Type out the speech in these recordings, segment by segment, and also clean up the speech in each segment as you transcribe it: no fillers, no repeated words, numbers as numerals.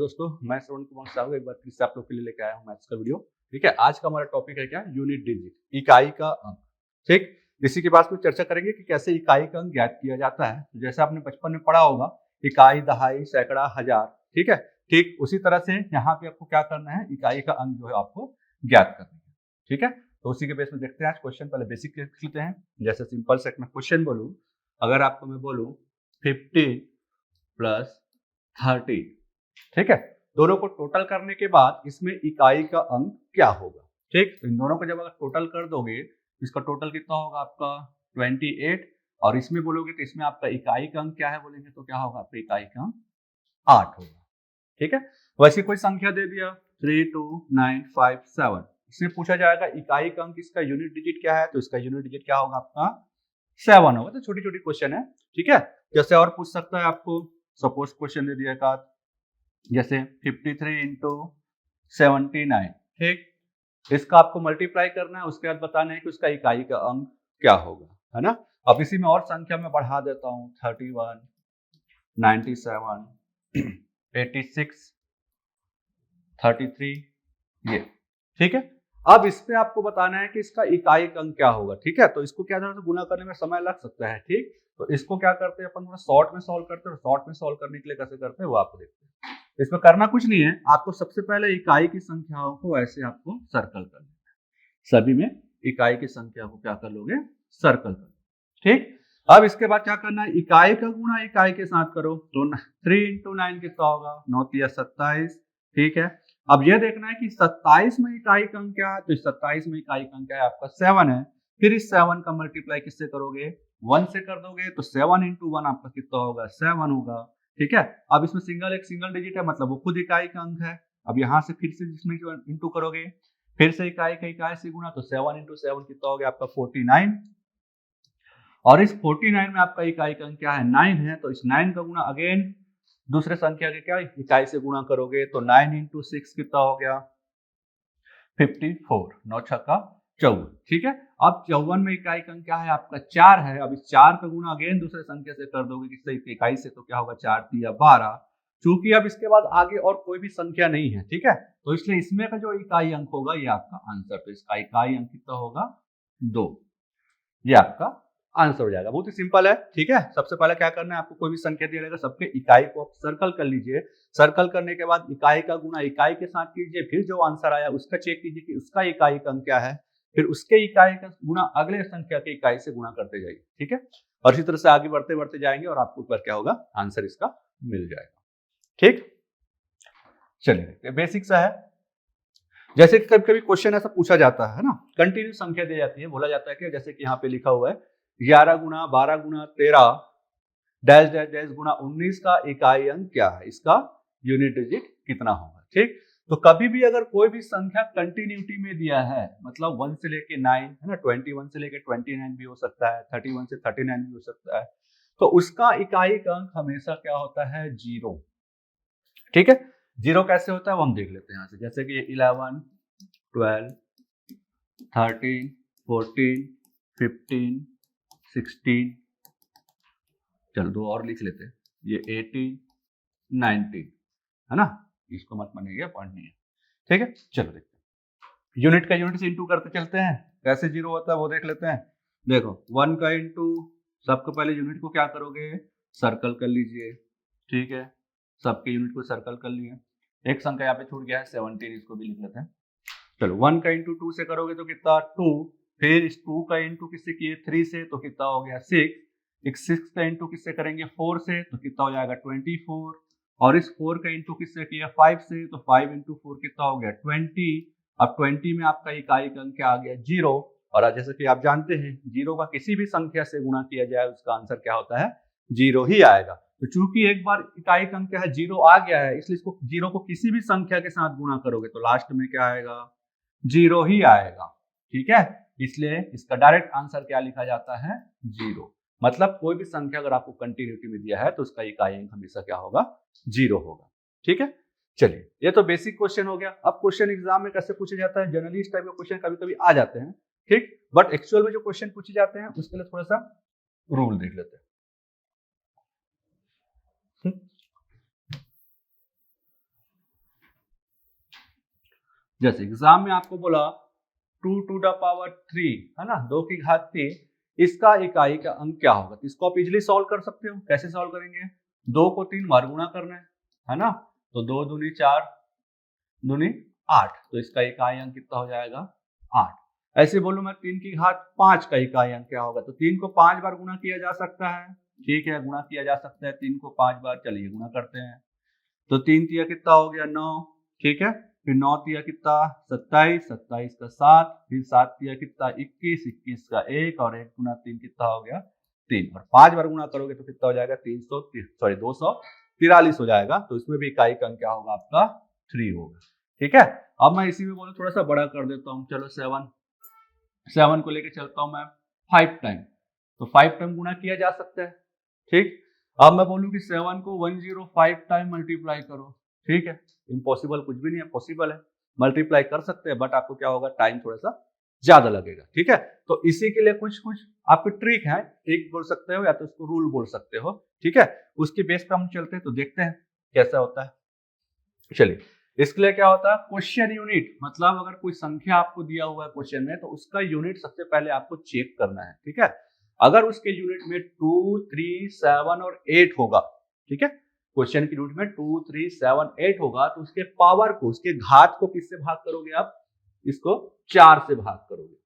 दोस्तों, मैं श्रवण कुमार साहू एक बार फिर से आप लोग के लिए लेके आया हूँ मैथ्स का वीडियो। ठीक है, आज का हमारा टॉपिक है क्या, यूनिट डिजिट, इकाई का अंक। ठीक, इसी के बाद में चर्चा करेंगे कि कैसे इकाई का अंक ज्ञात किया जाता है। जैसे आपने बचपन में पढ़ा होगा, इकाई, दहाई, सैकड़ा, हजार। ठीक है, ठीक उसी तरह से यहाँ पे आपको क्या करना है, इकाई का अंक जो है आपको ज्ञात करना है। ठीक है, तो उसी के बेस में देखते हैं आज क्वेश्चन। पहले बेसिक लिख लेते हैं। जैसे सिंपल से मैं क्वेश्चन बोलूँ, अगर आपको मैं बोलूँ 15 प्लस 30, ठीक है, दोनों को टोटल करने के बाद इसमें इकाई का अंक क्या होगा। ठीक, तो इन दोनों को जब अगर टोटल कर दोगे, इसका टोटल कितना होगा आपका 28, और इसमें बोलोगे तो इसमें आपका इकाई का अंक क्या है बोलेंगे तो क्या होगा, आपका इकाई का अंक 8 होगा। ठीक है, वैसे कोई संख्या दे दिया 32957, इसमें पूछा जाएगा इकाई का अंक, इसका यूनिट डिजिट क्या है, तो इसका यूनिट डिजिट क्या होगा आपका 7 होगा। तो छोटी छोटी क्वेश्चन है। ठीक है, जैसे और पूछ सकता है आपको, सपोज क्वेश्चन दे दिया का जैसे 53 इंटू 79। ठीक, इसका आपको मल्टीप्लाई करना है, उसके बाद बताना है कि उसका इकाई का अंक क्या होगा, है ना। अब इसी में और संख्या में बढ़ा देता हूं, 31, 97, 86, 33, ये। ठीक है, अब इस पे आपको बताना है कि इसका इकाई का अंक क्या होगा। ठीक है, तो इसको क्या थोड़ा सा गुना करने में समय लग सकता है। ठीक, तो इसको क्या करते हैं अपन, थोड़ा शॉर्ट में सॉल्व करते हैं। शॉर्ट में सॉल्व करने के लिए कैसे करते हैं वो आपको देखते हैं। इसमें करना कुछ नहीं है, आपको सबसे पहले इकाई की संख्याओं को ऐसे आपको सर्कल कर लेना है। सभी में इकाई की संख्या को क्या कर लोगे, सर्कल कर। ठीक, अब इसके बाद क्या करना है, इकाई का गुणा इकाई के साथ करो, तो 3 इंटू 9 कितना होगा, 9 तिया 27। ठीक है, अब यह देखना है कि 27 में इकाई का अंक क्या है, तो 27 में इकाई का अंक क्या है आपका 7 है। फिर इस 7 का मल्टीप्लाई किससे करोगे, 1 से कर दोगे, तो 7 इंटू 1 आपका कितना होगा, 7 होगा। ठीक है, अब इसमें एक सिंगल डिजिट है, मतलब वो खुद इकाई का अंक है। अब यहाँ से फिर से जिसमें इंटू करोगे, फिर से इकाई का इकाई से गुणा, तो 7 इंटू 7 कितना हो गया आपका 49, और इस 49 में आपका इकाई का अंक क्या है, 9 है। तो इस 9 का गुणा अगेन दूसरे संख्या के क्या इकाई से गुणा करोगे, तो 9 इंटू 6 कितना हो गया 54, 9 छक्का 54। ठीक है, अब 54 में इकाई का अंक क्या है आपका 4 है। अब इस 4 का गुणा अगेन दूसरे संख्या से कर दोगे, किससे, इकाई से, तो क्या होगा 4 तिया 12। चूंकि अब इसके बाद आगे और कोई भी संख्या नहीं है, ठीक है, तो इसलिए इसमें का जो इकाई अंक होगा ये आपका आंसर। तो इसका इकाई अंक कितना होगा 2, ये आपका आंसर हो जाएगा। बहुत ही सिंपल है। ठीक है, सबसे पहले क्या करना है, आपको कोई भी संख्या दिया जाएगा, सबके इकाई को आप सर्कल कर लीजिए। सर्कल करने के बाद इकाई का गुणा इकाई के साथ कीजिए, फिर जो आंसर आया उसका चेक कीजिए कि उसका इकाई का अंक क्या है, फिर उसके इकाई का गुणा अगले संख्या के इकाई से गुणा करते जाइए। ठीक है, और इसी तरह से आगे बढ़ते बढ़ते जाएंगे और आपको ऊपर क्या होगा, आंसर इसका मिल जाएगा। ठीक, चलिए बेसिक सा है। जैसे कि कभी कभी क्वेश्चन ऐसा पूछा जाता है ना, कंटिन्यू संख्या दी जाती है, बोला जाता है कि जैसे कि यहाँ पे लिखा हुआ है 11 गुना 12 गुना 13 डैश डैश डैश गुना 19 का इकाई अंक क्या है, इसका यूनिट डिजिट कितना होगा। ठीक, तो कभी भी अगर कोई भी संख्या कंटिन्यूटी में दिया है, मतलब 1 से लेके 9 है ना, 21 से लेके 29 भी हो सकता है, 31 से 39 भी हो सकता है, तो उसका इकाई का अंक हमेशा क्या होता है, 0। ठीक है, 0 कैसे होता है वो हम देख लेते हैं यहाँ से। जैसे कि 11, 12, 13, 14, 15, 16, चलो 2 और लिख लेते हैं, ये 18, 19, है ना, इसको मत मानिएगा, पॉइंट नहीं है। ठीक है, चलो देखते हैं, यूनिट का यूनिट से इंटू करते चलते हैं, कैसे 0 होता है वो देख लेते हैं। देखो 1 का इंटू, सबको पहले यूनिट को क्या करोगे, सर्कल कर लीजिए। ठीक है, सबके यूनिट को सर्कल कर लिए। एक संख्या यहाँ पे छूट गया है 17, इसको भी लिख लेते हैं। चलो 1 का इंटू 2 से करोगे तो कितना 2, फिर इस 2 का इंटू किससे किए 3 से, तो कितना हो गया 6। एक 6 का इंटू किससे करेंगे 4 से, तो कितना हो जाएगा 24, और इस 4 का इंटू किससे किया 5 से, तो 5 इंटू 4 कितना हो गया 20। अब 20 में आपका इकाई का अंक क्या आ गया 0, और जैसे कि आप जानते हैं 0 का किसी भी संख्या से गुणा किया जाए उसका आंसर क्या होता है, 0 ही आएगा। तो चूंकि एक बार इकाई का अंक क्या है 0 आ गया है, इसलिए इसको 0 को किसी भी संख्या के साथ गुणा करोगे तो लास्ट में क्या आएगा, 0 ही आएगा। ठीक है, इसलिए इसका डायरेक्ट आंसर क्या लिखा जाता है, 0। मतलब कोई भी संख्या अगर आपको कंटिन्यूटी में दिया है तो उसका इकाई अंक हमेशा क्या होगा, 0 होगा। ठीक है, चलिए ये तो बेसिक क्वेश्चन हो गया। अब क्वेश्चन एग्जाम में कैसे पूछे जाता है, जनरली इस टाइप के क्वेश्चन कभी कभी आ जाते हैं, ठीक, बट एक्चुअल में जो क्वेश्चन पूछे जाते हैं उसके लिए थोड़ा सा रूल देख लेते हैं। जैसे एग्जाम में आपको बोला 2 टू द पावर 3 है ना, 2 की घात 3, इसका इकाई का अंक क्या होगा? तो इसको आप इजिली सॉल्व कर सकते हो। कैसे सॉल्व करेंगे? 2 को 3 बार गुणा करना है ना, तो 2 दूनी 4 दूनी 8, तो इसका इकाई अंक कितना हो जाएगा? 8। ऐसे बोलूं मैं 3 की घात 5 का इकाई अंक क्या होगा? तो 3 को 5 बार गुणा किया जा सकता है, ठीक है, गुणा किया जा सकता है 3 को 5 बार। चलिए गुणा करते हैं, तो 3 तिया कितना हो गया? 9, ठीक है, फिर 9 तिया कितना? 27, 27 का 7, फिर 7 तिया कितना? 21, 21 का 1, और 1 गुना 3 कितना हो गया? 3, और 5 बार गुणा करोगे तो कितना हो जाएगा? 243 हो जाएगा। तो इसमें भी इकाई का अंक क्या होगा आपका? 3 होगा, ठीक है। अब मैं इसी में बोलूं थोड़ा सा बड़ा कर देता हूँ, चलो 7 को लेके चलता हूं मैं 5 टाइम, तो 5 टाइम गुणा किया जा सकता है, ठीक। अब मैं बोलूं कि 7 को 105 टाइम मल्टीप्लाई करो, ठीक है, इम्पॉसिबल कुछ भी नहीं है, पॉसिबल है, मल्टीप्लाई कर सकते हैं, बट आपको क्या होगा? टाइम थोड़ा सा ज्यादा लगेगा, ठीक है। तो इसी के लिए कुछ कुछ आपके ट्रिक है, ट्रिक बोल सकते हो या तो उसको रूल बोल सकते हो, ठीक है। उसके बेस पर हम चलते हैं, तो देखते हैं कैसा होता है। चलिए, इसके लिए क्या होता है? क्वेश्चन यूनिट, मतलब अगर कोई संख्या आपको दिया हुआ है क्वेश्चन में, तो उसका यूनिट सबसे पहले आपको चेक करना है, ठीक है। अगर उसके यूनिट में 2, 3, 7 और 8 होगा, ठीक है, क्वेश्चन की यूनिट में 2, 3, 7, 8 होगा, तो उसके पावर को, उसके घात को किससे भाग करोगे आप? इसको 4 से भाग करोगे,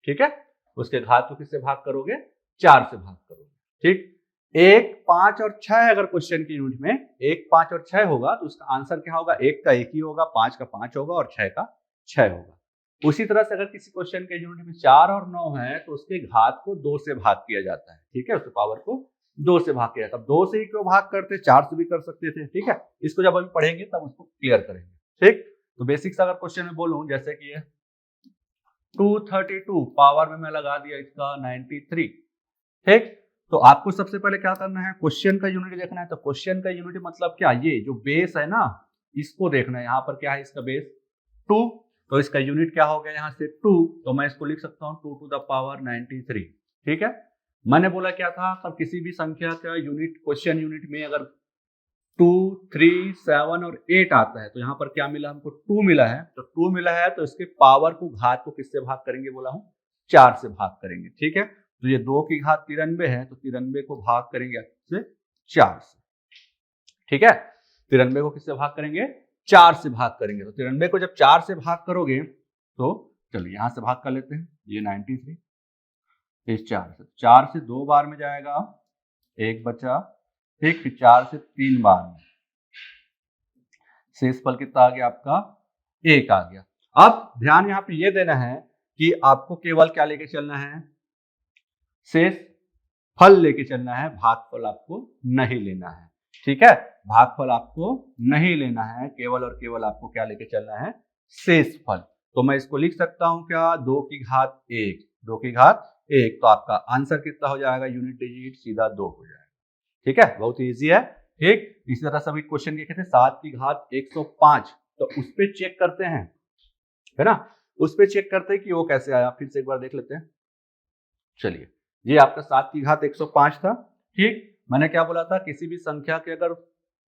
ठीक है। उसके घात को किससे भाग करोगे? 4 से भाग करोगे, ठीक। 1, 5 और 6 अगर क्वेश्चन की यूनिट में 1, 5 और 6 होगा, तो उसका आंसर क्या होगा? 1 का 1 ही होगा, 5 का 5 होगा और 6 का 6 होगा। उसी तरह से अगर किसी क्वेश्चन के यूनिट में 4 और 9 है, तो उसके घात को 2 से भाग किया जाता है, ठीक है, उसके पावर को 2 से भाग किया जाता है। 2 से ही क्यों भाग करते? 4 से भी कर सकते थे, ठीक है। इसको जब अभी पढ़ेंगे तब उसको क्लियर करेंगे, ठीक। तो बेसिक्स अगर क्वेश्चन में बोलूं, जैसे कि ये 232 पावर में मैं लगा दिया इसका 93, ठीक। तो आपको सबसे पहले क्या करना है? क्वेश्चन का यूनिट देखना है। तो क्वेश्चन का यूनिट मतलब क्या? ये जो बेस है ना, इसको देखना है। यहाँ पर क्या है? इसका बेस 2, तो इसका यूनिट क्या हो गया? यहाँ से 2, तो मैं इसको लिख सकता हूँ 2 टू द पावर 93, ठीक है। मैंने बोला क्या था? अब किसी भी संख्या का यूनिट क्वेश्चन यूनिट में अगर 2, 3, 7 और 8 आता है, तो यहाँ पर क्या मिला हमको? 2 मिला है। तो 2 मिला है, तो इसके पावर को, घात को किससे भाग करेंगे? बोला हूँ 4 से भाग करेंगे, ठीक है। तो ये 2 की घात 93 है, तो 93 को भाग करेंगे से 4 से, ठीक है। 93 को किससे भाग करेंगे? 4 से भाग करेंगे। तो 93 को जब 4 से भाग करोगे, तो चलिए यहां से भाग कर लेते हैं, ये 93 इस 4 से 2 बार में जाएगा, 1 बचा, ठीक, फिर 4 से 3 बार में, शेषफल कितना आ गया आपका? 1 आ गया। अब ध्यान यहाँ पे ये देना है कि आपको केवल क्या लेके चलना है? शेष फल लेके चलना है, भागफल आपको नहीं लेना है, ठीक है। भागफल आपको नहीं लेना है, केवल और केवल आपको क्या लेके चलना है? शेषफल। तो मैं इसको लिख सकता हूं क्या? 2 की घात 1, 2 की घात 1, तो आपका आंसर कितना हो जाएगा? यूनिट डिजिट सीधा 2 हो जाएगा, ठीक है, बहुत इजी है, ठीक। इसी तरह सभी क्वेश्चन देखे थे, 7 की घात 105, तो उस पर चेक करते हैं, है ना, उस पर चेक करते हैं कि वो कैसे आया। फिर से एक बार देख लेते हैं। चलिए, ये आपका 7 की घात 105 था, ठीक। मैंने क्या बोला था? किसी भी संख्या के अगर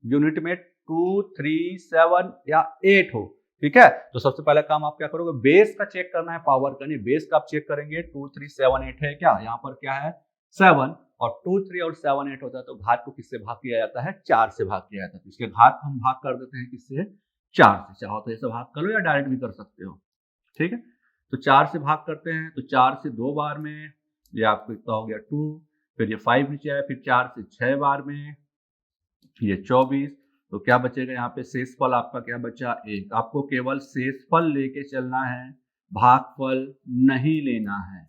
यूनिट में 2, 3, 7 या 8 हो, ठीक है, तो सबसे पहला काम आप क्या करोगे? बेस का चेक करना है, पावर का नहीं। बेस का आप चेक करेंगे 2, 3, 7, 8 है क्या? यहाँ पर क्या है? 7, और 2, 3 और 7, 8 होता है, तो घात को किससे भाग किया जाता है? 4 से भाग किया जाता है। तो इसके घात हम भाग कर देते हैं किससे? 4 से। चाहो तो ऐसे भाग करो या डायरेक्ट भी कर सकते हो, ठीक है। तो 4 से भाग करते हैं, तो 4 से 2 बार में ये आपको इतना हो गया 2, फिर ये 5 नीचे आया, फिर 4 से 6 बार में ये 24, तो क्या बचेगा यहाँ पे? शेषफल आपका क्या बचा? 1। आपको केवल शेषफल लेके चलना है, भागफल नहीं लेना है,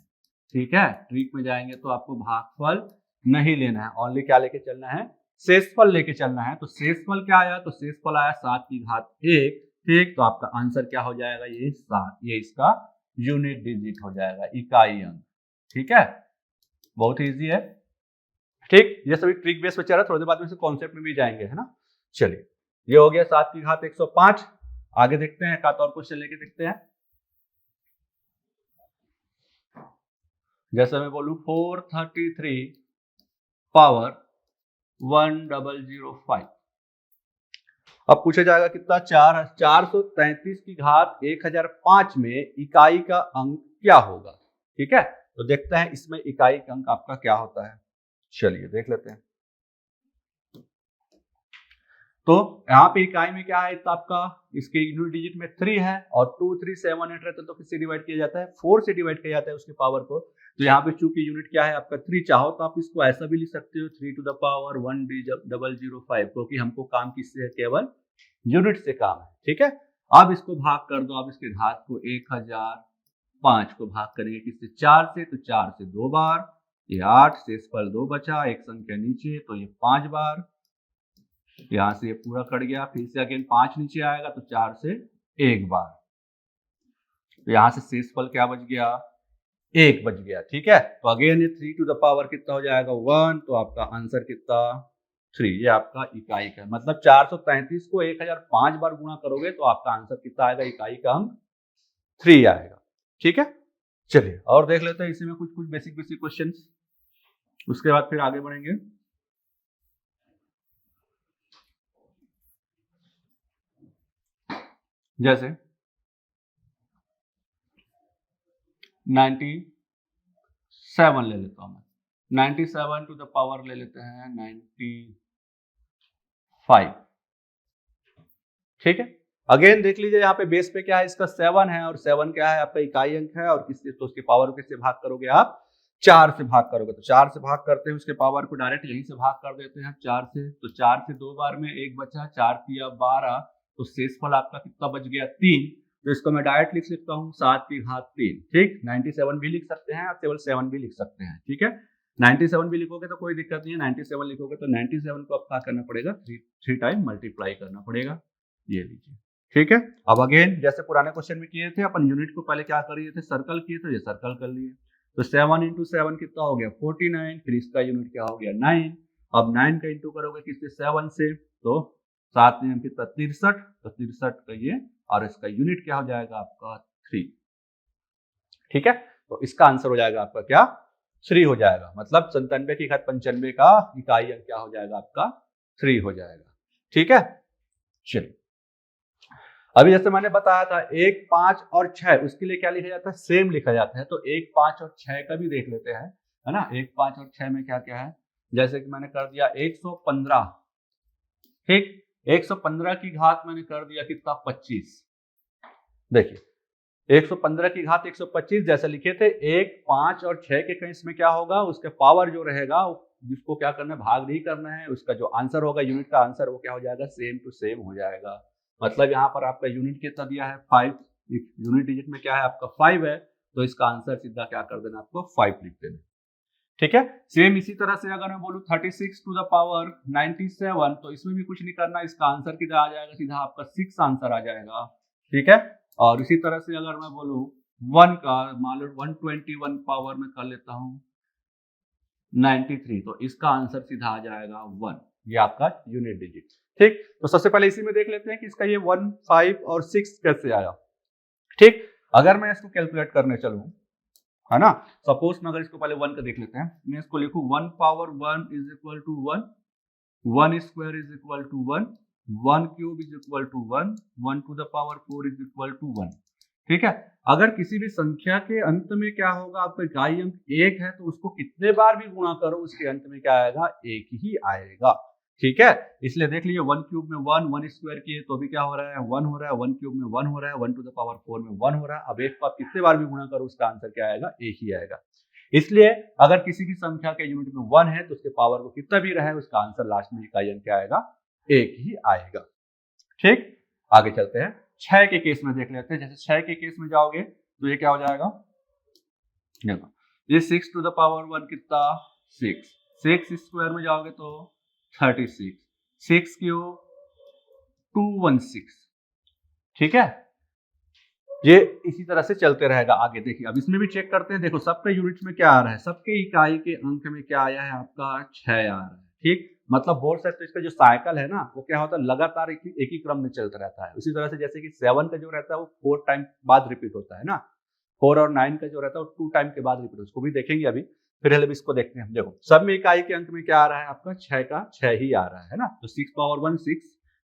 ठीक है। ट्रिक में जाएंगे तो आपको भागफल नहीं लेना है, ओनली क्या लेके चलना है? शेषफल लेके चलना है। तो शेषफल क्या आया? तो शेषफल आया 7 की घात 1, ठीक। तो आपका आंसर क्या हो जाएगा? ये 7, ये इसका यूनिट डिजिट हो जाएगा, इकाई अंक, ठीक है। बहुत इजी है, ठीक। ये सभी ट्रिक बेस पे चल रहा है, थोड़ी देर बाद में से कॉन्सेप्ट में भी जाएंगे, है ना। चलिए, ये हो गया 7 की घात 105। आगे देखते हैं, एक आध और क्वेश्चन लेके देखते हैं। जैसे मैं बोलूं 433 पावर 1005। अब पूछा जाएगा कितना, 433 की घात 1005 में इकाई का अंक क्या होगा। ठीक है, तो देखते हैं इसमें इकाई का अंक आपका क्या होता है। चलिए देख लेते हैं। तो यहाँ पे इकाई में क्या है, तो आपका इसके यूनिट डिजिट में 3 है और 2 3 7 8 रहता है, तो किससे डिवाइड किया जाता है, 4 से डिवाइड किया जाता है उसके पावर को। तो यहाँ पे चूंकि यूनिट क्या है आपका 3, चाहो तो आप इसको ऐसा भी लिख सकते हो 3 टू द पावर 1005, क्योंकि हमको काम किससे है, केवल यूनिट से काम है। ठीक है, अब इसको भाग कर दो, अब इसके घात को 1005 को भाग करेंगे किससे, 4 से, तो 4 से 2 बार, ये 8, शेषफल 2 बचा, एक संख्या नीचे, तो ये 5 बार, यहां से ये पूरा कट गया, फिर से अगेन 5 नीचे आएगा, तो 4 से 1 बार, तो यहां से शेषफल क्या बच गया, 1 बच गया। ठीक है, तो अगेन ये 3 टू द पावर कितना हो जाएगा, 1, तो आपका आंसर कितना, 3, ये आपका इकाई का, मतलब 433 को 1005 बार गुणा करोगे तो आपका आंसर कितना आएगा, इकाई का अंक 3 आएगा। ठीक है, चलिए और देख लेते हैं इसी में कुछ बेसिक क्वेश्चन, उसके बाद फिर आगे बढ़ेंगे। जैसे 97 ले लेता हूं मैं, 97 टू द पावर ले लेते हैं 95। ठीक है, अगेन देख लीजिए यहाँ पे बेस पे क्या है, इसका 7 है और 7 क्या है आपका इकाई अंक है, और किससे, तो उसके पावर को किससे भाग करोगे आप, 4 से भाग करोगे, तो 4 से भाग करते हैं उसके पावर को, डायरेक्ट यहीं से भाग कर देते हैं 4 से, तो 4 से 2 बार में 1 बचा, 4 तिया 12, तो शेषफल आपका कितना बच गया, 3, तो इसको मैं डायरेक्ट लिख सकता हूँ 7 की घात 3। ठीक, 97 भी लिख सकते हैं और केवल 7 भी लिख सकते हैं। ठीक है, 97 भी लिखोगे तो कोई दिक्कत नहीं है, 97 लिखोगे तो 97 को अब क्या करना पड़ेगा, 3 टाइम मल्टीप्लाई करना पड़ेगा, ये लीजिए। ठीक है, अब अगेन जैसे पुराने क्वेश्चन में किए थे अपन, यूनिट को पहले क्या कर रहे थे, सर्कल किए थे, ये सर्कल कर लिए, तो 7 इंटू 7 कितना हो गया, 49, फिर इसका यूनिट क्या हो गया, 9, अब 9 का इंटू करोगे किससे, 7 से, तो 7 में कितना 63, तो 63 का ये, और इसका यूनिट क्या हो जाएगा आपका 3। ठीक है, तो इसका आंसर हो जाएगा आपका क्या, 3 हो जाएगा, मतलब 97 की घात 95 का इकाई अंक क्या हो जाएगा आपका, 3 हो जाएगा। ठीक है, चलिए अभी जैसे मैंने बताया था 1, 5 और 6, उसके लिए क्या लिखा जाता है, सेम लिखा जाता है, तो 1, 5 और 6 का भी देख लेते हैं, है ना। 1, 5 और 6 में क्या क्या है, जैसे कि मैंने कर दिया 115, ठीक, 115 की घात मैंने कर दिया कितना, 25। देखिए 115 की घात 125 जैसे लिखे थे, 1, 5 और 6 के केस में क्या होगा, उसके पावर जो रहेगा जिसको क्या करना है, भाग नहीं करना है, उसका जो आंसर होगा, यूनिट का आंसर वो क्या हो जाएगा, सेम टू सेम हो जाएगा। मतलब यहाँ पर आपका यूनिट कितना दिया है, 5, यूनिट डिजिट में क्या है आपका 5 है, तो इसका आंसर सीधा क्या कर देना, आपको 5 लिख देना। ठीक है, सेम इसी तरह से अगर मैं बोलूं 36 टू द पावर 97, तो इसमें भी कुछ नहीं करना, इसका आंसर कितना आ जाएगा, सीधा आपका 6 आंसर आ जाएगा। ठीक है, और इसी तरह से अगर मैं बोलूं 1 का, मान लो 121 पावर में कर लेता हूं 93, तो इसका आंसर सीधा आ जाएगा 1, ये आपका यूनिट डिजिट। ठीक, तो सबसे पहले इसी में देख लेते हैं कि इसका ये 1, 5 और 6 कैसे आया। ठीक, अगर मैं इसको कैलकुलेट करने चलूं, है ना, सपोज मैं अगर इसको पहले 1 का देख लेते हैं, मैं इसको लिखूं 1 power 1 is equal to 1, 1 square is equal to 1, 1 cube is equal to 1, 1 to the power 4 is equal to 1। ठीक है, अगर किसी भी संख्या के अंत में क्या होगा, आपका इकाई अंक 1 है, तो उसको कितने बार भी गुणा करो, उसके अंत में क्या आएगा, 1 ही आएगा। ठीक है, इसलिए देख लीजिए 1 क्यूब में 1, 1 स्क्वायर किए तो भी क्या हो रहा है, 1 हो रहा है, 1 क्यूब में 1 हो रहा है, 1 टू द पावर 4 में 1 हो रहा है। अब 1 को आप कितने बार भी गुणा करो, उसका आंसर क्या आएगा, 1 ही आएगा। इसलिए अगर किसी भी संख्या के यूनिट में 1 है, तो उसके पावर को कितना भी रहे, उसका आंसर लास्ट में इकाई अंक क्या आएगा, 1 ही आएगा। ठीक, आगे चलते हैं 6 के केस में देख लेते हैं। जैसे 6 के केस में जाओगे तो ये क्या हो जाएगा, देखो ये 6 टू द पावर 1 कितना, 6, 6 स्क्वायर में जाओगे तो 36, 6 क्यूब 216। ठीक है, ये इसी तरह से चलते रहेगा आगे। देखिए अब इसमें भी चेक करते हैं, देखो सबके यूनिट्स में क्या आ रहा है, सबके इकाई के अंक में क्या आया है, आपका 6 आ रहा है। ठीक, मतलब बोल सकते हो इसका जो साइकिल है ना, वो क्या होता है, लगातार एक ही क्रम में चलता रहता है। उसी तरह से जैसे कि 7 का जो रहता है वो 4 टाइम बाद रिपीट होता है ना, 4 और 9 का जो रहता है वो 2 टाइम के बाद रिपीट, उसको भी देखेंगे अभी। फिर इसको देखते हैं, देखो सब में इकाई के अंक में क्या आ रहा है, आपका 6 का 6 ही आ रहा है ना, तो 6 पावर 1 6,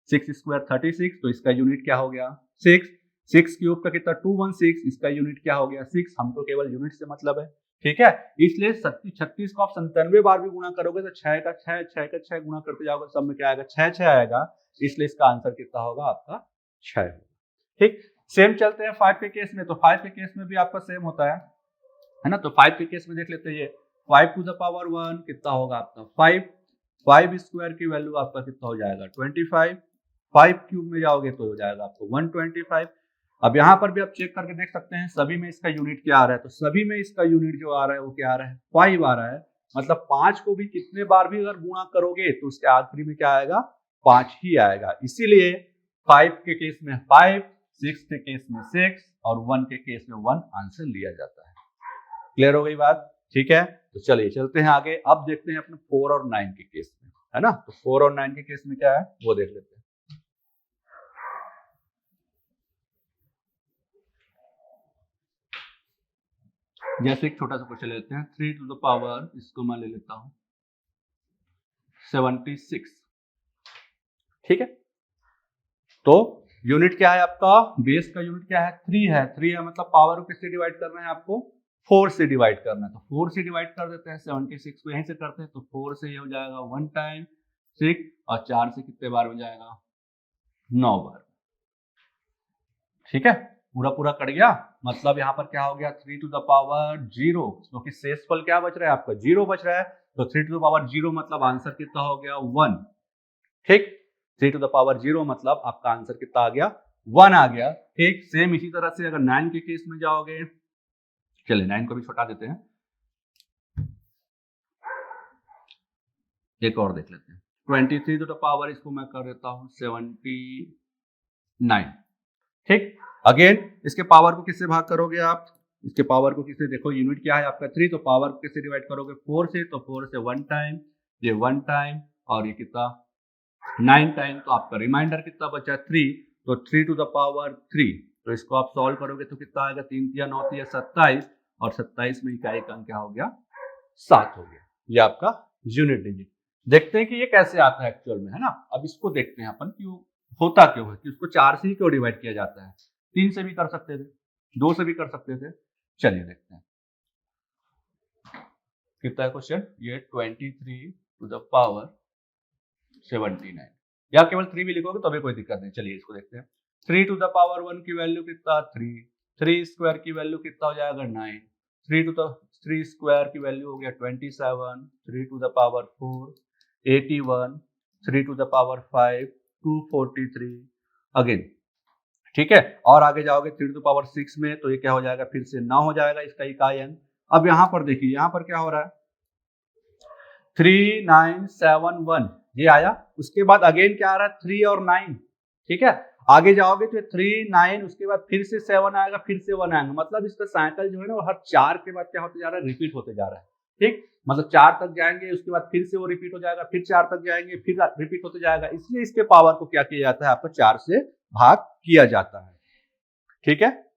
6 स्क्वायर 36, तो इसका यूनिट क्या हो गया 6। 6 क्यूब का कितना 216, इसका यूनिट क्या हो गया 6। हमको केवल यूनिट से मतलब है, ठीक है। इसलिए 36 को आप 97 बार भी गुणा करोगे तो 6 का 6 6 का 6 गुणा करते जाओगे, सब में क्या आएगा 6 6 आएगा, इसलिए इसका आंसर कितना होगा आपका 6 होगा, ठीक। सेम चलते हैं 5 के केस में, तो 5 के केस में भी आपका सेम होता है ना। तो 5 के केस में देख लेते हैं, ये 5 टू द पावर 1 कितना होगा आपका 5। 5 स्क्वायर की वैल्यू आपका कितना हो जाएगा 25। 5 क्यूब में जाओगे तो हो जाएगा आपको 125। अब यहाँ पर भी आप चेक करके देख सकते हैं सभी में इसका यूनिट क्या आ रहा है, तो सभी में इसका यूनिट जो आ रहा है वो क्या आ रहा है 5 आ रहा है। मतलब 5 को भी कितने बार भी अगर गुणा करोगे तो उसके आखिरी में क्या आएगा 5 ही आएगा। इसीलिए 5 के केस में 5, 6 के केस में 6 और 1 के केस में 1 आंसर लिया जाता है। क्लियर हो गई बात, ठीक है। तो चलिए चलते हैं आगे, अब देखते हैं अपने 4 और 9 के केस में, है ना। तो 4 और 9 के केस में क्या है वो देख लेते हैं। जैसे एक छोटा सा क्वेश्चन लेते हैं, 3 टू द पावर, इसको मैं ले लेता हूं 76, ठीक है। तो यूनिट क्या है आपका, बेस का यूनिट क्या है 3 है। 3 है मतलब पावर को किससे डिवाइड करना है आपको 4 से डिवाइड करना है, तो 4 से डिवाइड कर देते हैं। 76 को यहीं से करते हैं, तो 4 से ये हो जाएगा 1 टाइम 6 और 4 से कितने बार हो जाएगा 9 बार, ठीक है। पूरा पूरा कट गया, मतलब यहाँ पर क्या हो गया 3 टू द पावर 0, क्योंकि शेषफल क्या बच रहा है आपका 0 बच रहा है, तो 3 टू द पावर 0 मतलब आंसर कितना हो गया 1, ठीक। 3 टू द पावर 0 मतलब आपका आंसर कितना आ गया 1 आ गया, ठीक। सेम इसी तरह से अगर 9 के केस में जाओगे, चलिए 9 को भी छोटा देते हैं, एक और देख लेते हैं 23 टू द पावर, इसको मैं कर देता हूं 79, ठीक। अगेन इसके पावर को किससे भाग करोगे आप, इसके पावर को किससे, देखो यूनिट क्या है आपका 3, तो पावर को किससे डिवाइड करोगे 4 से, तो 4 से 1 टाइम, ये 1 टाइम और ये कितना 9 टाइम, तो आपका रिमाइंडर कितना बचा 3, तो 3 टू द पावर 3, तो इसको आप सॉल्व करोगे तो कितना आएगा 3 या 9 या 27, और 27 में इकाई का अंक क्या हो गया 7 हो गया। ये आपका यूनिट डिजिट। देखते हैं कि ये कैसे आता है एक्चुअल में, है ना। अब इसको देखते हैं अपन क्यों होता क्यों है, कि उसको 4 से ही क्यों डिवाइड किया जाता है, 3 से भी कर सकते थे, 2 से भी कर सकते थे। चलिए देखते हैं कितना है क्वेश्चन, ये 23 टू द पावर 79, या केवल 3 भी लिखोगे तो भी कोई दिक्कत नहीं। चलिए इसको देखते हैं, 3 टू द पावर 1 की वैल्यू कितना 3, 3 स्क्वायर की वैल्यू कितना हो जाएगा 9, 3 टू द 3 स्क्वायर की वैल्यू हो गया 27, 3 to the power 4 81, 3 to the power 5 243 again, ठीक है। और आगे जाओगे 3 टू द पावर 6 में, तो ये क्या हो जाएगा फिर से 9 हो जाएगा इसका इकाई अंक। अब यहाँ पर देखिए, यहाँ पर क्या हो रहा है 3971 ये आया, उसके बाद अगेन क्या आ रहा है 3 और 9, ठीक है। आगे जाओगे तो 3 9, उसके बाद फिर से 7 आएगा, फिर से 1 आएगा, मतलब इसका साइकिल जो है ना वो हर 4 के बाद क्या होते जा रहा है रिपीट होते जा रहा है, ठीक। मतलब 4 तक जाएंगे, उसके बाद फिर से वो रिपीट हो जाएगा, फिर 4 तक जाएंगे, फिर रिपीट होते जाएगा। इसलिए इसके पावर को क्या किया जाता है आपको 4 से भाग किया जाता है, ठीक है।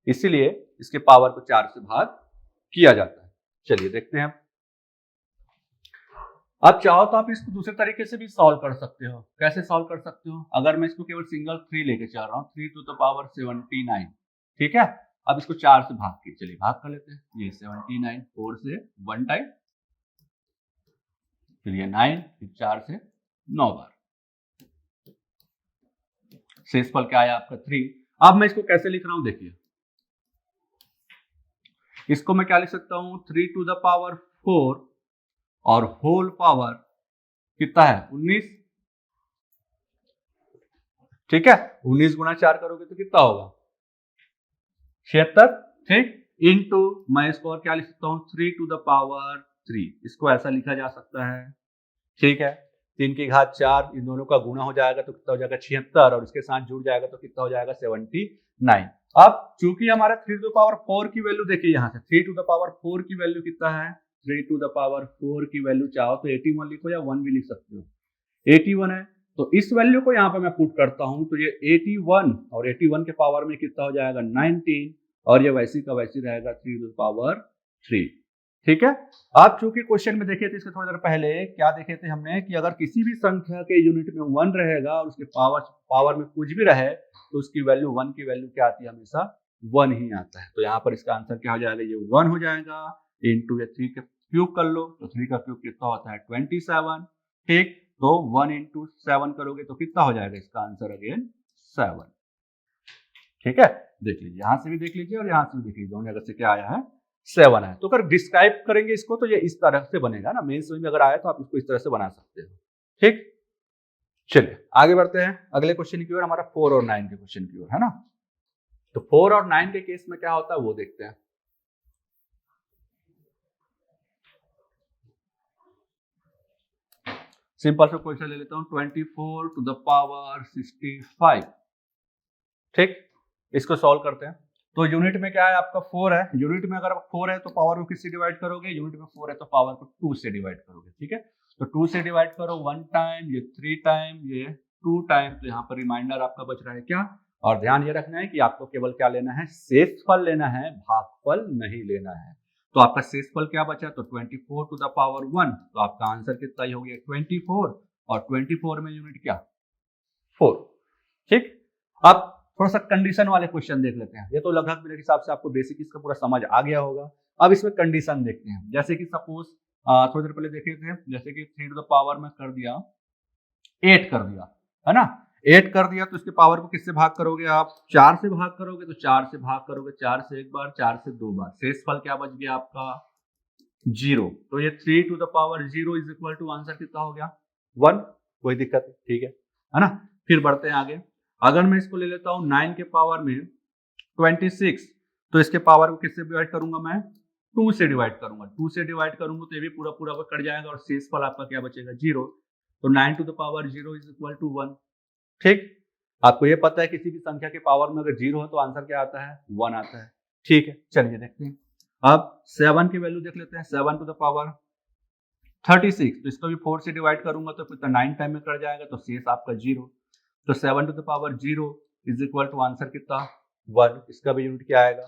इसीलिए इसके पावर को 4 से भाग किया जाता है। चलिए देखते हैं, आप चाहो तो आप इसको दूसरे तरीके से भी सॉल्व कर सकते हो। कैसे सॉल्व कर सकते हो, अगर मैं इसको केवल सिंगल 3 लेके चल रहा हूँ, 3 टू द पावर 79, ठीक है। अब इसको 4 से भाग के, चलिए भाग कर लेते हैं, ये 79 4 से 1 टाइम, फिर ये 9, फिर 4 से 9 बार, शेषफल क्या आया आपका 3। अब मैं इसको कैसे लिख रहा हूं देखिए, इसको मैं क्या लिख सकता हूं 3 टू द पावर 4 और होल पावर कितना है 19, ठीक है। 19 गुना 4 करोगे तो कितना होगा 76, ठीक। इनटू मैं इसको और क्या लिख सकता हूं 3 टू द पावर 3, इसको ऐसा लिखा जा सकता है, ठीक है। 3 की घात 4, इन दोनों का गुणा हो जाएगा तो कितना हो जाएगा 76, और इसके साथ जुड़ जाएगा तो कितना हो जाएगा 79। अब चूंकि हमारा 3 टू द पावर 4 की वैल्यू देखिए, यहाँ से 3 टू द पावर 4 की वैल्यू कितना है, 3 टू द पावर 4 की वैल्यू चाहो तो 81 लिखो या 1 भी लिख सकते हो, 81 है। तो इस वैल्यू को यहाँ पे मैं पुट करता हूं, तो ये 81 और 81 के पावर में कितना हो जाएगा 19, और ये वैसी का वैसी रहेगा 3 टू द पावर 3, ठीक है। आप चूंकि क्वेश्चन में देखे थे इसके थोड़ी देर पहले क्या देखे थे हमने कि अगर किसी भी संख्या के यूनिट में 1 रहेगा और उसके पावर में कुछ भी रहे तो उसकी वैल्यू 1 की वैल्यू क्या आती है, हमेशा 1 ही आता है। तो यहाँ पर इसका आंसर क्या हो जाएगा, ये 1 हो जाएगा। इंटू ये 3 के क्यूब कर लो तो 3 का क्यूब कितना होता है 27। ठीक, तो 1 इंटू 7 करोगे तो कितना हो जाएगा इसका आंसर अगेन 7। ठीक है, देख लीजिए, यहां से भी देख लीजिए और यहां से भी देख लीजिए, दोनों जगह से क्या आया है 7 है। तो अगर डिस्क्राइब करेंगे इसको तो ये इस तरह से बनेगा ना, मेंस में अगर आया तो आप इसको इस तरह से बना सकते हो। ठीक, चलिए आगे बढ़ते हैं अगले क्वेश्चन की ओर, हमारा 4 और 9 के क्वेश्चन की ओर है ना। तो 4 और 9 के केस में क्या होता है वो देखते हैं। सिंपल सा क्वेश्चन ले लेता हूं, 24 टू द पावर 65। ठीक, इसको सॉल्व करते हैं। तो यूनिट में क्या है आपका 4 है, यूनिट में अगर 4 है तो पावर को किससे डिवाइड करोगे, यूनिट में 4 है तो पावर को 2 से डिवाइड करोगे। ठीक है, तो 2 से डिवाइड करो 1 टाइम, ये 3 टाइम, ये 2 टाइम, तो यहाँ पर रिमाइंडर आपका बच रहा है क्या। और ध्यान ये रखना है कि आपको केवल क्या लेना है, शेषफल लेना है, भागफल नहीं लेना है। तो आपका शेषफल क्या बचा, तो 24 टू द पावर 1, तो आपका आंसर कितना ही हो गया 24, और 24 में यूनिट क्या 4। ठीक, अब थोड़ा सा कंडीशन वाले क्वेश्चन देख लेते हैं। ये तो लगभग मेरे हिसाब से आपको बेसिक इसका पूरा समझ आ गया होगा। अब इसमें कंडीशन देखते हैं, जैसे कि सपोज थोड़ी देर पहले देखे थे, जैसे कि 3 टू द पावर में कर दिया 8 कर दिया है ना, 8 कर दिया तो इसके पावर को किससे भाग करोगे आप, 4 से भाग करोगे। तो 4 से भाग करोगे, 4 से एक बार, 4 से दो बार, शेषफल क्या बच गया आपका 0। तो ये 3 to the power 0 is equal to answer कितना हो गया 1, कोई दिक्कत नहीं, ठीक है ना। फिर बढ़ते हैं आगे, अगर मैं इसको ले लेता हूं 9 के पावर में 26, तो इसके पावर को किससे डिवाइड करूंगा मैं 2 से डिवाइड करूंगा। 2 से डिवाइड करूंगा तो ये भी पूरा पूरा कट जाएगा और शेषफल आपका क्या बचेगा 0। तो 9 to the power 0 is equal to 1। ठीक, आपको ये पता है किसी भी संख्या के पावर में अगर 0 हो तो आंसर क्या आता है 1 आता है। ठीक है, चलिए देखते हैं। अब 7 की वैल्यू देख लेते हैं, 7 टू द पावर 36, तो इसको भी 4 से डिवाइड करूंगा तो कितना 9 टाइम में कट जाएगा, तो शेष आपका 0। तो 7 to the power 0 is equal to answer कितना 1, इसका भी यूनिट क्या आएगा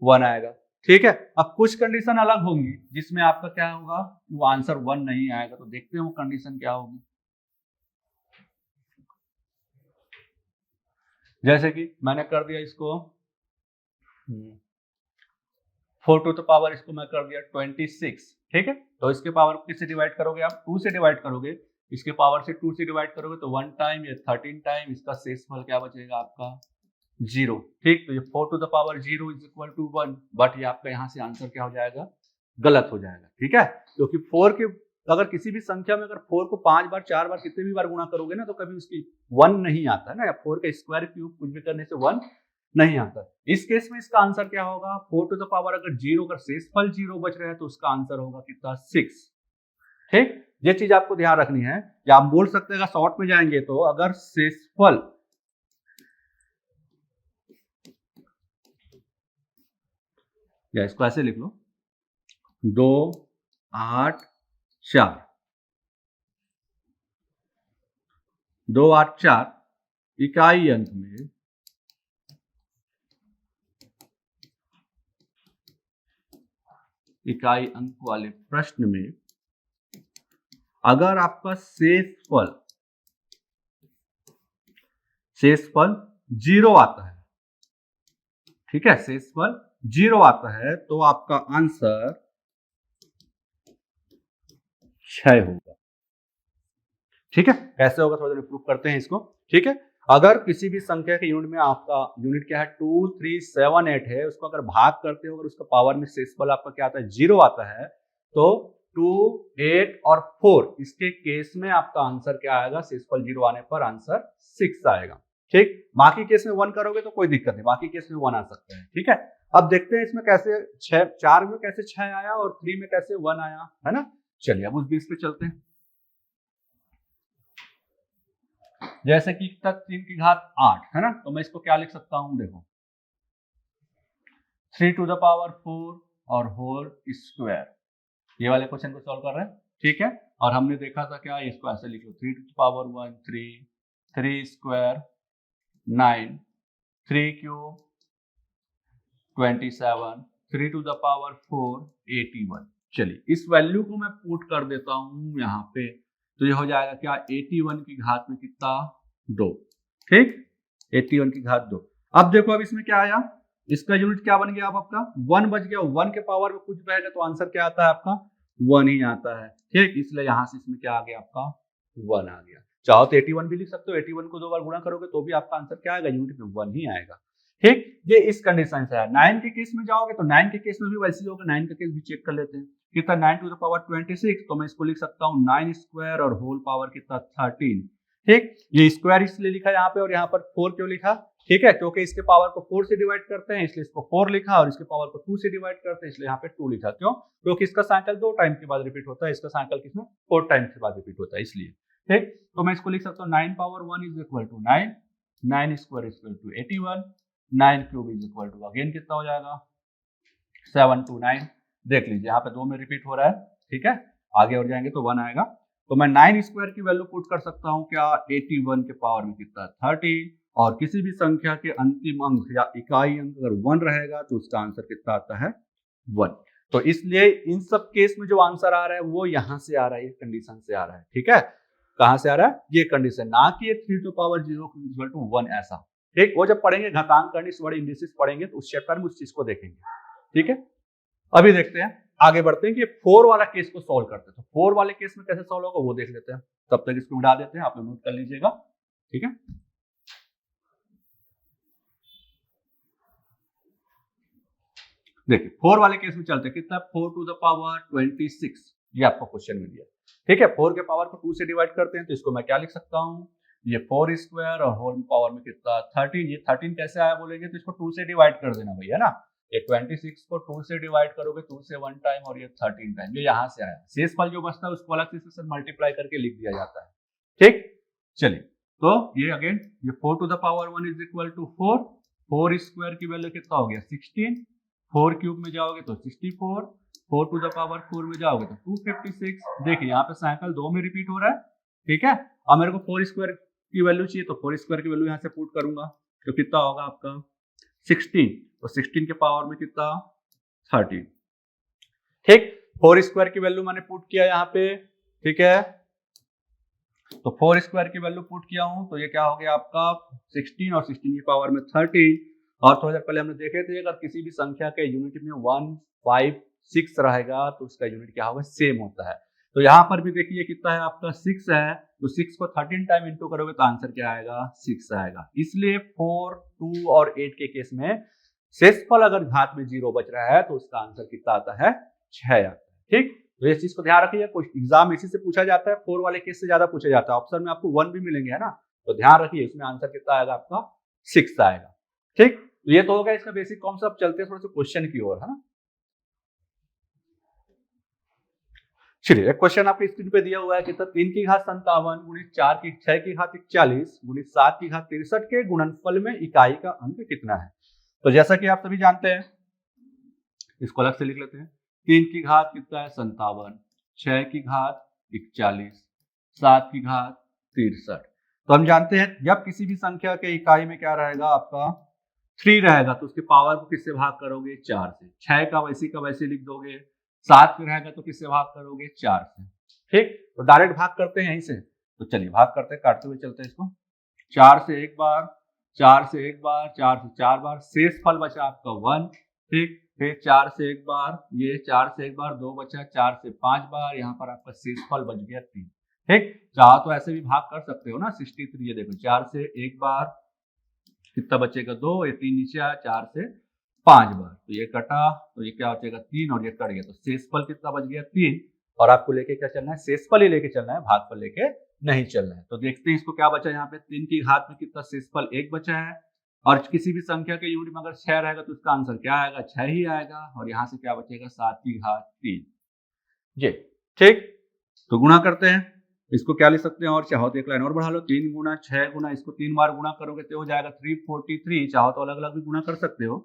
1 आएगा। ठीक है, अब कुछ कंडीशन अलग होंगी जिसमें आपका क्या होगा, वो आंसर 1 नहीं आएगा। तो देखते हैं वो कंडीशन क्या होगी। जैसे कि मैंने कर दिया इसको 4 टू द पावर, इसको मैं कर दिया 26। ठीक है, तो इसके पावर को किससे डिवाइड करोगे आप 2 से डिवाइड करोगे, इसके पावर से 2 से डिवाइड करोगे तो 1 टाइम, ये 13 टाइम, इसका शेषफल क्या बचेगा आपका 0। ठीक, तो ये 4 to the power 0 is equal to 1, but ये आपका यहाँ से आंसर क्या हो जाएगा गलत हो जाएगा। ठीक है, क्योंकि 4 के अगर किसी भी संख्या में अगर 4 को 5 बार 4 बार कितने भी बार गुणा करोगे ना तो कभी उसकी 1 नहीं आता है ना, या 4 का स्क्वायर क्यूब कुछ भी करने से 1 नहीं आता। इस केस में इसका आंसर क्या होगा 4 टू द पावर अगर 0, अगर शेषफल 0 बच रहा है तो उसका आंसर होगा कितना 6। ठीक, ये चीज आपको ध्यान रखनी है, या आप बोल सकते हैं शॉर्ट में जाएंगे तो अगर शेषफल या इसको ऐसे लिख लो 2 8 4, 2 8 4 इकाई अंक में इकाई अंक वाले प्रश्न में अगर आपका शेषफल 0 आता है, ठीक है, शेषफल 0 आता है तो आपका आंसर 6 होगा। ठीक है, कैसे होगा थोड़ा देर प्रूफ करते हैं इसको। ठीक है, अगर किसी भी संख्या के यूनिट में आपका यूनिट क्या है 2 3 7 8 है, उसको अगर भाग करते हो अगर उसका पावर में शेषफल आपका क्या आता है 0 आता है, तो 2 8 और 4 इसके केस में आपका आंसर क्या आएगा, शेषफल 0 आने पर आंसर 6 आएगा। ठीक, बाकी केस में 1 करोगे तो कोई दिक्कत नहीं, बाकी केस में 1 आ सकता है। ठीक है, अब देखते हैं इसमें कैसे 4 में कैसे 6 आया और 3 में कैसे 1 आया, है ना। चलिए अब उस 20 पे चलते हैं। जैसे कि तक 3 की घात 8 है ना, तो मैं इसको क्या लिख सकता हूं, देखो 3 टू द पावर 4 और होल स्क्वायर, ये वाले क्वेश्चन को सॉल्व कर रहे हैं। ठीक है, और हमने देखा था क्या, इसको ऐसे लिख लो 3 to the power 1 3, 3 square 9, 3 cube 27, 3 to the power 4 81। चलिए इस वैल्यू को मैं पुट कर देता हूं यहाँ पे, तो ये हो जाएगा क्या 81 की घात में कितना 2, ठीक 81 की घात 2। अब देखो अब इसमें क्या आया, इसका यूनिट क्या बन गया, अब आपका 1 बच गया, 1 के पावर में कुछ रहेगा तो आंसर क्या आता है आपका 1 ही आता है, ठीक। इसलिए यहां से इसमें क्या आ गया आपका 1 आ गया। चाहो तो 81 भी लिख सकते हो, 81 को 2 बार गुणा करोगे तो भी आपका आंसर क्या आएगा, यूनिट में 1 ही आएगा, ठीक। ये इस कंडीशन से है। 9 के केस में जाओगे तो 9 के केस में भी वैसे ही होगा, 9 का केस भी चेक कर लेते हैं। कितना 9 टू द पावर 26, तो मैं इसको लिख सकता हूँ 9 स्क्वायर और होल पावर कितना 13, ठीक। ये स्क्वायर इसलिए लिखा यहाँ पे और यहाँ पर 4 क्यों लिखा, ठीक है, क्योंकि इसके पावर को 4 से डिवाइड करते हैं इसलिए इसको 4 लिखा, और इसके पावर को 2 से डिवाइड करते हैं इसलिए यहाँ पे 2 लिखा। क्यों, क्योंकि इसका साइकिल 2 टाइम के बाद रिपीट होता है, इसका साइकिल किसमें 4 टाइम के बाद रिपीट होता है इसलिए, ठीक। तो मैं इसको लिख सकता हूँ 9 power 1 is equal to 9, 9 square is equal to 81, 9 cube is equal to again कितना हो जाएगा 729। देख लीजिए यहाँ पे 2 में रिपीट हो रहा है, ठीक है, आगे और जाएंगे तो 1 आएगा। तो मैं 9 स्क्वायर की वैल्यू पुट कर सकता हूँ क्या 81 के पावर में कितना 30, और किसी भी संख्या के अंतिम अंक या इकाई अंक अगर 1 रहेगा तो उसका आंसर कितना आता है 1। तो इसलिए इन सब केस में जो आंसर आ रहा है वो यहाँ से आ रहा है, ये कंडीशन से आ रहा है, ठीक है। कहां से आ रहा है, ये कंडीशन, ना कि 3 टू पावर 0 इक्वल टू 1 ऐसा, ठीक। वो जब पढ़ेंगे घातांक कनिष्ठ बड़े इंडिसेस पढ़ेंगे तो उस चैप्टर में उस चीज को देखेंगे, ठीक है। अभी देखते हैं, आगे बढ़ते हैं कि 4 वाला केस को सॉल्व करते हैं। तो 4 वाले केस में कैसे सॉल्व होगा वो देख लेते हैं, तब तक इसको मिटा देते हैं, आप लोग नोट कर लीजिएगा, ठीक है। देखिए 4 वाले केस में चलते हैं, कितना 4 टू द पावर 26, ये आपको क्वेश्चन में दिया, ठीक है। 4 के पावर को 2 से डिवाइड करते हैं तो इसको मैं क्या लिख सकता हूँ, ये 4 स्क्वायर और होल पावर में कितना 13, ये 13 कैसे आया बोलेंगे तो इसको 2 से डिवाइड कर देना भैया ना, ये 26 को 2 से डिवाइड करोगे 2 से 1 टाइम और ये 13 टाइम, ये यहाँ से आया। शेष फल जो बचता है उसको अलग से मल्टीप्लाई करके लिख दिया जाता है, ठीक। चलिए तो ये अगेन ये 4 to the power 1 is equal to 4, 4 square की वैल्यू कितना हो गया 16, 4 क्यूब में जाओगे तो 64, 4 टू द पावर 4 में जाओगे तो 256। देखिए यहाँ पे साइकिल 2 में रिपीट हो रहा है, ठीक है। अब मेरे को 4 स्क्वायर की वैल्यू चाहिए तो 4 स्क्वायर की वैल्यू यहाँ से पुट करूंगा तो कितना होगा आपका 16, तो 16 के पावर में कितना 13, ठीक। 4 स्क्वायर की वैल्यू मैंने पुट किया यहाँ पे, ठीक है। तो 4 स्क्वायर की वैल्यू पुट किया हूं तो ये क्या हो गया आपका 16 और 16 की पावर में 30। और थोड़ी देर पहले हमने देखे थे अगर किसी भी संख्या के यूनिट में 1, 5, 6 रहेगा तो उसका यूनिट क्या होगा सेम होता है। तो यहाँ पर भी देखिए कितना है आपका 6 है, तो 6 को 13 टाइम इंटू करोगे तो आंसर क्या आएगा 6 आएगा। इसलिए 4, 2 और 8 के केस में शेषफल अगर घात में 0 बच रहा है तो उसका आंसर कितना आता है 6 आता है, ठीक। तो इस चीज को ध्यान रखिए, कुछ एग्जाम इसी से पूछा जाता है, 4 वाले केस से ज्यादा पूछा जाता है, ऑप्शन में आपको 1 भी मिलेंगे है ना, तो ध्यान रखिए इसमें आंसर कितना आएगा आपका 6 आएगा, ठीक। तो ये तो हो गया इसका बेसिक कॉन्सेप्ट। चलते हैं थोड़ा सा क्वेश्चन की ओर, है ना। चलिए एक क्वेश्चन आपके स्क्रीन पे दिया हुआ है, कितना 3 की घात 57 गुणित 4 की 6 की घात 41 गुणित 7 की घात 63 के गुणनफल में इकाई का अंक कितना है। तो जैसा कि आप सभी जानते हैं, इसको अलग से लिख लेते हैं, 3 की घात कितना है 57, 6 की घात 41, 7 की घात 63। तो हम जानते हैं जब किसी भी संख्या के इकाई में क्या रहेगा आपका 3 रहेगा तो उसके पावर को किससे भाग करोगे 4 से, 6 का वैसी का वैसे लिख दोगे, 7 में रहेगा तो किससे भाग करोगे 4 से, ठीक। तो डायरेक्ट भाग करते हैं यहीं से, तो चलिए भाग करते हैं, काटते हुए चलते हैं इसको, 4 से एक बार, 4 से एक बार, 4 से 4 बार, शेष फल बचा आपका 1, ठीक। फिर 4 से एक बार, ये 4 से एक बार 2 बचा, 4 से 5 बार, यहाँ पर आपका शेषफल बच गया 3, ठीक। चाहो तो ऐसे भी भाग कर सकते हो ना 63, ये देखो 4 से एक बार कितना बचेगा 2, ये 3 नीचे आया, 4 से 5 बार, तो ये कटा तो ये क्या बचेगा 3 और ये कट गया, तो शेषफल कितना बच गया 3। और आपको लेके क्या चलना है, शेषफल ही लेके चलना है, भागफल लेके नहीं चलना है। तो देखते हैं इसको क्या बचा, यहाँ पे 3 की घात में कितना शेषफल 1 बचा है, और किसी भी संख्या के यूनिट में अगर 6 रहेगा तो उसका आंसर क्या आएगा 6 ही आएगा, और यहाँ से क्या बचेगा 7 की घात 3, जी, ठीक। तो गुणा करते हैं, इसको क्या लिख सकते हैं, और चाहो तो एक लाइन और बढ़ा लो, 3 गुना 6 गुना, इसको 3 बार गुणा करोगे तो हो जाएगा 343, चाहो तो अलग अलग भी गुणा कर सकते हो।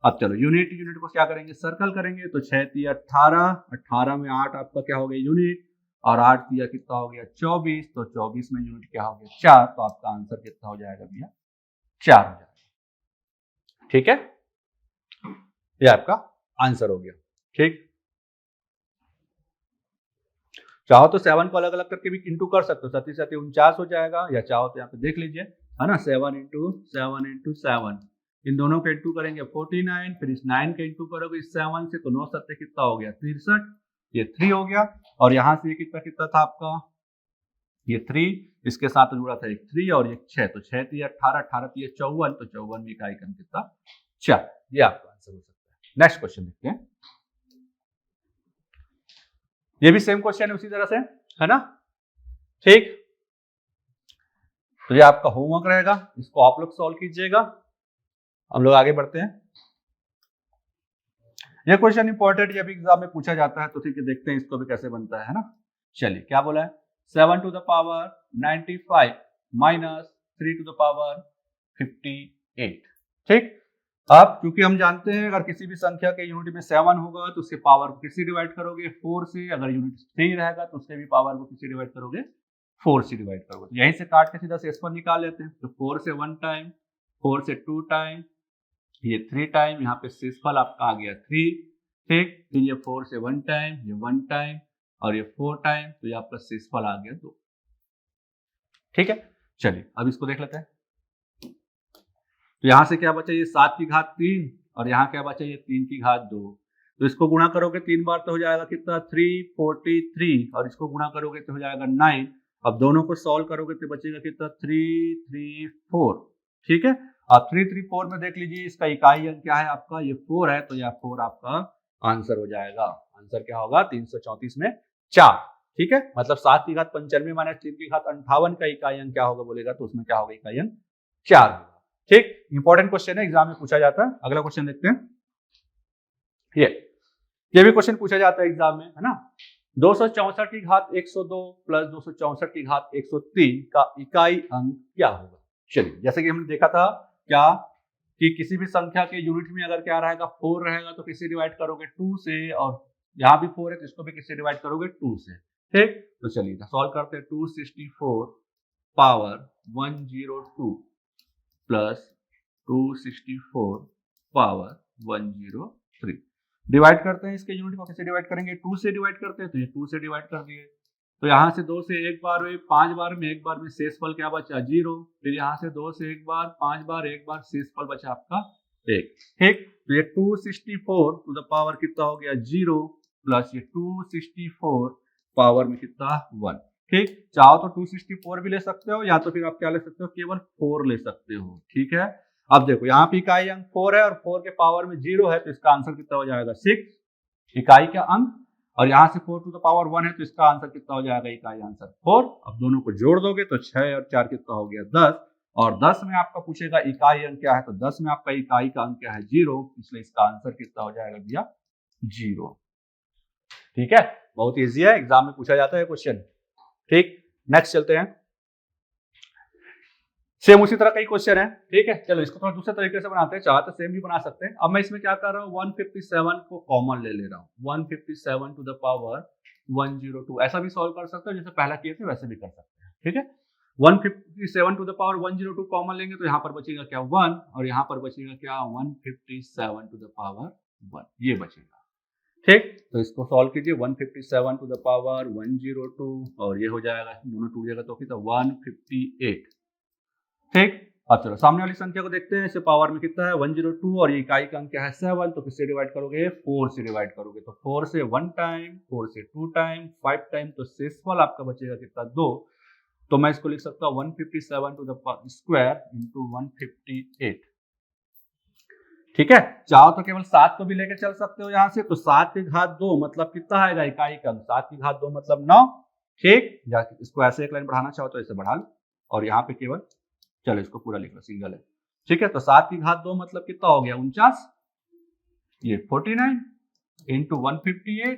अब चलो यूनिट को क्या करेंगे सर्कल करेंगे, तो 6 तिया 18, 18 में 8 आपका क्या हो गया यूनिट, और 8 तिया कितना हो गया 24, तो 24 में यूनिट क्या हो गया 4, तो आपका आंसर कितना हो जाएगा भैया 4 हो जाएगा, ठीक है। ये आपका आंसर हो गया, ठीक। चाहो तो 7 को अलग अलग करके भी इंटू कर सकते हो, 7 7 49 हो जाएगा, या चाहो तो यहाँ पे देख लीजिए, है ना, 7 इंटू 7 इन दोनों का इंटू करेंगे 49, फिर इस 9 का इंटू करोगे इस 7 से, तो 9 7 कितना हो गया 63, ये 3 हो गया, और यहाँ से ये कितना कितना था आपका, ये 3, इसके साथ जुड़ा था एक 3 और एक 6, तो 6 3 18, 18 3 54, तो 54 में इकाई क्रम कितना 4, ये आपका आंसर हो सकता है। नेक्स्ट क्वेश्चन देखते हैं, ये भी सेम क्वेश्चन है उसी तरह से, है ना, ठीक। तो ये आपका होमवर्क रहेगा, इसको आप लोग सॉल्व कीजिएगा, हम लोग आगे बढ़ते हैं। ये क्वेश्चन इंपॉर्टेंट, ये भी एग्जाम में पूछा जाता है, तो ठीक है देखते हैं इसको भी कैसे बनता है ना। चलिए क्या बोला है, 7 to the power 95 minus 3 to the power 58, ठीक। अब क्योंकि हम जानते हैं अगर किसी भी संख्या के यूनिट में 7 होगा तो उसके पावर को किससे डिवाइड करोगे 4 से, अगर यूनिट 3 रहेगा तो उसके भी पावर को किससे डिवाइड करोगे 4 से डिवाइड करोगे, तो यहीं से काट के सीधा शेष पर निकाल लेते हैं, तो 4 से 1 टाइम, 4 से 2 टाइम, ये 3 टाइम, यहाँ पे शेषफल आपका आ गया 3, ठीक, फिर ये 4 से 1 टाइम, ये 1 टाइम और ये 4 टाइम, तो ये आपका शेषफल आ गया 2, ठीक है। चलिए अब इसको देख लेते हैं, तो यहाँ से क्या बचा, ये 7 की घात 3 और यहाँ क्या बचा, ये 3 की घात 2, तो इसको गुणा करोगे 3 बार तो हो जाएगा कितना 343, और इसको गुणा करोगे तो हो जाएगा 9, अब दोनों को सॉल्व करोगे तो बचेगा कितना 334, ठीक है। अब 334 में देख लीजिए इसका इकाई अंक क्या है आपका, ये 4 है, तो यह 4 आपका आंसर हो जाएगा, आंसर क्या होगा 334 में 4, ठीक है, मतलब 7 की घात 95 माइनस 3 की घात 58 का इकाई अंक क्या होगा बोलेगा, तो उसमें क्या होगा इकाई अंक 4 होगा, ठीक। इंपॉर्टेंट क्वेश्चन है, एग्जाम में पूछा जाता है। अगला क्वेश्चन देखते हैं, ये भी क्वेश्चन पूछा जाता है एग्जाम में, है ना। 264 की घात 102 प्लस 264 की घात 103 का इकाई अंक क्या होगा। चलिए जैसे कि हमने देखा था क्या कि किसी भी संख्या के यूनिट में अगर क्या रहेगा 4 रहेगा तो किससे डिवाइड करोगे 2 से, और यहाँ भी 4 है तो इसको भी किससे डिवाइड करोगे 2 से, ठीक। तो चलिए सॉल्व करते हैं, 264 पावर 102 प्लस 264 पावर 103, डिवाइड करते हैं, इसके यूनिट को कैसे डिवाइड करेंगे 2 से डिवाइड करते हैं, तो ये 2 से डिवाइड कर दिए, तो यहाँ से 2 से एक बार में 5 बार में एक बार में शेषफल क्या बचा 0, फिर यहाँ से 2 से एक बार 5 बार एक बार शेषफल बचा आपका 1, ठीक। तो ये 264 टू द पावर कितना हो गया 0 प्लस ये 264 पावर में कितना 1, ठीक। चाहो तो 264 भी ले सकते हो या तो फिर आप क्या ले सकते हो केवल 4 ले सकते हो, ठीक है। अब देखो यहाँ पे इकाई अंक 4 है और 4 के पावर में 0 है, तो इसका आंसर कितना हो जाएगा 6 इकाई का अंक, और यहाँ से 4 टू द पावर 1 है तो इसका आंसर कितना हो जाएगा इकाई आंसर 4। अब दोनों को जोड़ दोगे तो 6 और 4 कितना हो गया 10, और 10 में आपका पूछेगा इकाई अंक क्या है, तो 10 में आपका इकाई का अंक क्या है 0, इसलिए इसका आंसर कितना हो जाएगा भैया 0, ठीक है। बहुत ईजी है, एग्जाम में पूछा जाता है क्वेश्चन, ठीक। नेक्स्ट चलते हैं, सेम उसी तरह का ही क्वेश्चन है, ठीक है। चलो इसको थोड़ा दूसरे तरीके से बनाते हैं, चाहे तो सेम भी बना सकते हैं। अब मैं इसमें क्या कर रहा हूँ 157 को कॉमन ले रहा हूँ, 157 टू द पावर 102, ऐसा भी सॉल्व कर सकते हो जैसे पहला किए थे वैसे भी कर सकते हैं, ठीक है। 157 टू द पावर 102 कॉमन लेंगे तो यहाँ पर बचेगा क्या 1, और यहाँ पर बचेगा क्या 157 टू द पावर 1, ये बचेगा, ठीक। तो इसको सॉल्व कीजिए, 157 टू द पावर 102 और ये हो जाएगा, दोनों टूट जाएगा तो कितना 158, ठीक। अब चलो सामने वाली संख्या को देखते हैं, इसे पावर में कितना है 102 और ये इकाई का अंक क्या है 7, तो किससे डिवाइड करोगे 4 से डिवाइड करोगे, तो 4 से 1 टाइम, 4 से 2 टाइम, 5 टाइम, तो शेषफल आपका बचेगा कितना 2, तो मैं इसको लिख सकता हूँ 157 टू द स्क्वायर इंटू 158, ठीक है। चाहो तो केवल 7 को भी लेके चल सकते हो यहाँ से, तो 7 की घात 2 मतलब कितना आएगा इकाई का अंक 7 की घात 2 मतलब 9, ठीक। या इसको ऐसे एक लाइन बढ़ाना चाहो तो ऐसे बढ़ा लो, और यहाँ पे केवल चलो इसको पूरा लिख लो सिंगल है, ठीक है। तो 7 की घात 2 मतलब कितना हो गया 49, ये 49 इंटू 158,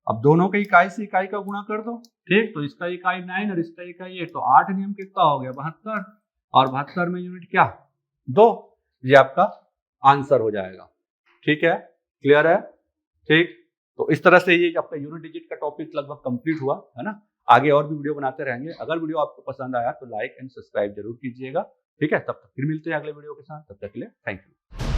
अब दोनों के इकाई से इकाई का गुणा कर दो, ठीक। तो इसका इकाई 9 और इसका इकाई 8, तो 8 नियम कितना हो गया 72, और 72 में यूनिट क्या 2, ये आपका आंसर हो जाएगा, ठीक है। क्लियर है, ठीक। तो इस तरह से ये आपका यूनिट डिजिट का टॉपिक लगभग कंप्लीट हुआ है ना। आगे और भी वीडियो बनाते रहेंगे, अगर वीडियो आपको पसंद आया तो लाइक एंड सब्सक्राइब जरूर कीजिएगा, ठीक है। तब तक फिर मिलते हैं अगले वीडियो के साथ, तब तक के लिए थैंक यू।